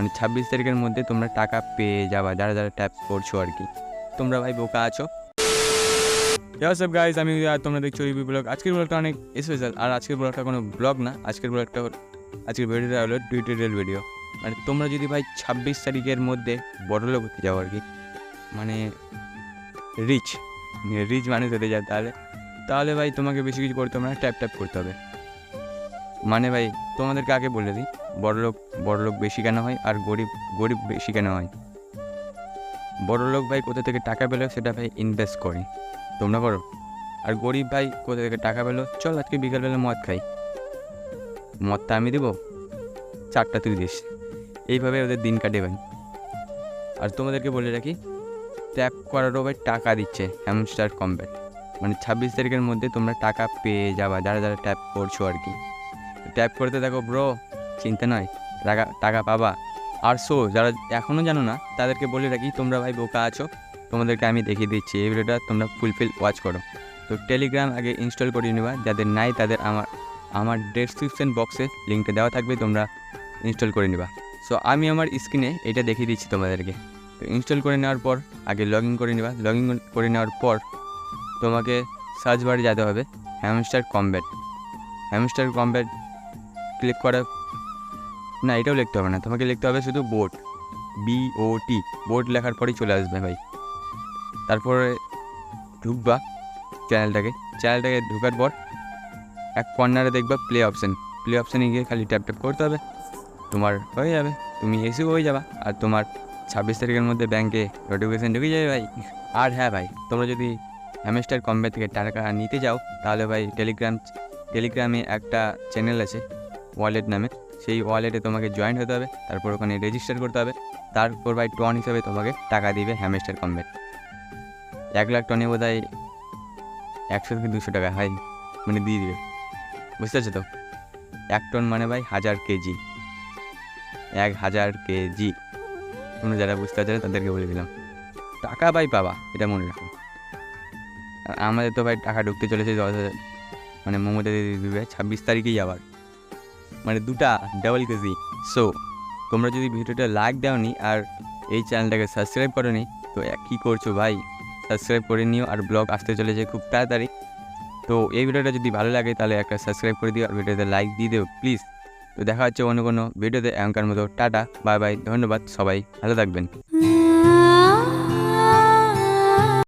মানে 26 তারিখের মধ্যে তোমরা টাকা পেয়ে যাবা, যারা যারা ট্যাপ করছো আর কি। তোমরা ভাই বোকা আছো। সব গাইজ, আমি আর তোমরা দেখছো ইউবি ব্লগ। আজকের ব্লগটা অনেক স্পেশাল, আর আজকের ব্লগটা কোনো ব্লগ না, আজকের ভিডিওটা হলো টিউটোরিয়াল ভিডিও। মানে তোমরা যদি ভাই 26 তারিখের মধ্যে বড়লোক হতে যাও আর কি, মানে রিচ মানুষ হতে যাও, তাহলে ভাই তোমাকে বেশি কিছু করতে হবে না, ট্যাপ করতে হবে। মানে ভাই তোমাদেরকে আগে বলে দিই, বড়লোক বেশি কেন হয় আর গরিব বেশি কেন হয়। বড়লোক ভাই কোথা থেকে টাকা পেলো সেটা ভাই ইনভেস্ট করে, তোমরা করো। আর গরিব ভাই কোথা থেকে টাকা পেলো, চল আজকে বিকালবেলা মদ খাই, মদটা আমি দেবো, 4টা তুই দিস, এইভাবে ওদের দিন কাটে ভাই। আর তোমাদেরকে বলে রাখি, ট্যাপ করারও ভাই টাকা দিচ্ছে হ্যামস্টার কম্ব্যাট। মানে 26 তারিখের মধ্যে তোমরা টাকা পেয়ে যাবা, যারা যারা ট্যাপ করছো আর কি। ট্যাপ করতে থাকো ব্রো, চিন্তা নয়, টাকা পাবা। আর যারা এখনও জানো না তাদেরকে বলে রাখি, তোমরা ভাই বোকা আছো, তোমাদেরকে আমি দেখিয়ে দিচ্ছি। এই ভিডিওটা তোমরা ফুলফিল ওয়াচ করো। তো টেলিগ্রাম আগে ইনস্টল করে নেবা, যাদের নাই তাদের আমার ডেসক্রিপশন বক্সে লিঙ্কটা দেওয়া থাকবে, তোমরা ইনস্টল করে নেবা। সো আমি আমার স্ক্রিনে এটা দেখিয়ে দিচ্ছি তোমাদেরকে। তো ইনস্টল করে নেওয়ার পর আগে লগ ইন করে নেবা। লগ ইন করে নেওয়ার পর তোমাকে সার্চ বারে যেতে হবে হ্যামস্টার কম্ব্যাট ক্লিক করা, না এটাও লিখতে হবে না, তোমাকে লিখতে হবে শুধু বোট, BOT, বোট লেখার পরেই চলে আসবে ভাই। তারপরে ঢুকবা চ্যানেলটাকে ঢুকার পর এক কর্নারে দেখবা প্লে অপশানে গিয়ে খালি ট্যাপ করতে হবে, তোমার হয়ে যাবে, তুমি এসেও হয়ে যাবা। আর তোমার 26 তারিখের মধ্যে ব্যাংকে নোটিফিকেশান ঢুকে যাবে ভাই। আর হ্যাঁ ভাই, তোমরা যদি হ্যামস্টার কম্ব্যাট থেকে টাকা নিতে যাও, তাহলে ভাই টেলিগ্রামে একটা চ্যানেল আছে ওয়ালেট নামে, সেই ওয়ালেটে তোমাকে জয়েন হতে হবে, তারপর ওখানে রেজিস্টার করতে হবে। তারপর ভাই টন হিসাবে তোমাকে টাকা দিবে হ্যামস্টার কম্ব্যাট। 1 লাখ টনে বোধ হয় 100 থেকে 200 টাকা হয়, মানে দিয়ে দিবে, বুঝতে পারছো তো। 1 টন মানে ভাই 1000 কেজি, 1000 কেজি। তোমরা যারা বুঝতে পারছো তাদেরকে বলে দিলাম, টাকা ভাই পাবা, এটা মনে রাখো। আর আমাদের তো ভাই টাকা ঢুকতে চলেছে 10,000, মানে মোমোতে দিয়ে দিবে 26 তারিখেই আবার, মানে 2টা ডাবল কেজি। সো তোমরা যদি ভিডিওটা লাইক দাওনি আর এই চ্যানেলটাকে সাবস্ক্রাইব করোনি, তো কী করছো ভাই, সাবস্ক্রাইব করে নিও। আর ব্লগ আসতে চলেছে খুব তাড়াতাড়ি। তো এই ভিডিওটা যদি ভালো লাগে তাহলে একটা সাবস্ক্রাইব করে দিও আর ভিডিওতে লাইক দিয়ে দিও প্লিজ। তো দেখা হচ্ছে অন্য কোনো ভিডিওতে, এখনকার মতো টাটা, বাই বাই, ধন্যবাদ, সবাই ভালো থাকবেন।